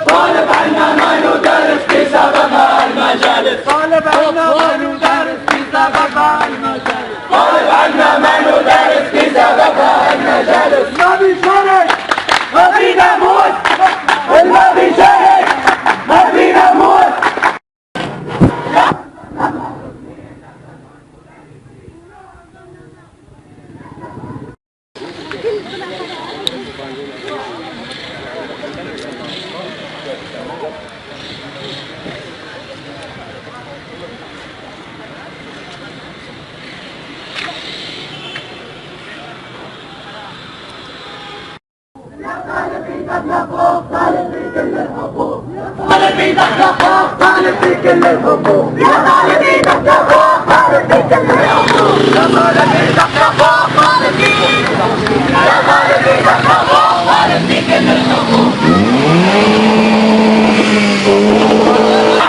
طالب عنا ما ندرس في سببها المجالس، طالب عنا ما ندرس في سببها المجالس، طالب عنا ما ندرس في سببها المجالس. ما بيشارك ما في ناموس، ما بيشارك ما في ناموس. طالب في كل الحقوق، طالب في دخل حقوق، طالب في كل الحقوق، يا طالب في دخل حقوق، طالب في كل الحقوق، يا طالب في دخل حقوق، طالب في كل الحقوق، يا طالب في دخل حقوق، طالب في كل الحقوق.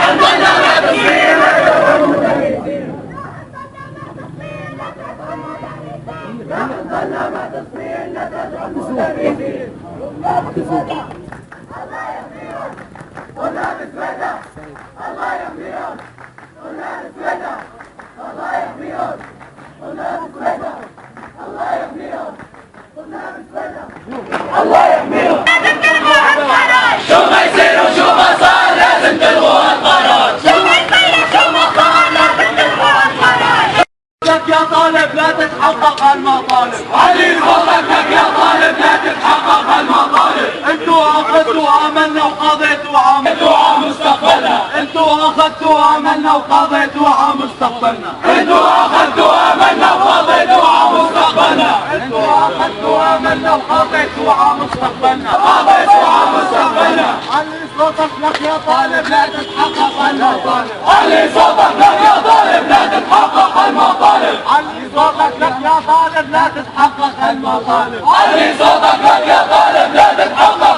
عندنا ما تصير عندنا ما تصير ندعو المدرسين. الله يحميهم ونلبس بدر، الله يحميهم ونلبس بدر، الله يحميهم ونلبس بدر، الله يحميهم ونلبس بدر، الله يحميهم. شو ما يصير وشو ما صار لازم تلغوا القرار، شو ما يصير وشو ما صار لازم تلغوا القرار. لك يا طالب لا تتحقق المطالب، علي صوتك لك يا طالب لا تتحقق المطالب. انتوا اخذتوا املنا وقضيتوا عن مستقبلنا، انتوا اخذتوا املنا وقضيتوا عن مستقبلنا، انتوا اخذتوا املنا وقضيتوا عن مستقبلنا، انتوا اخذتوا املنا وقضيتوا عن مستقبلنا، قضيتوا عن مستقبلنا. علي صوتك لك يا طالب لا تتحقق المطالب، علي صوتك لك يا طالب لا تتحقق المطالب، علي صوتك لك يا طالب لا تتحقق المطالب، علي صوتك لك يا طالب لا تتحقق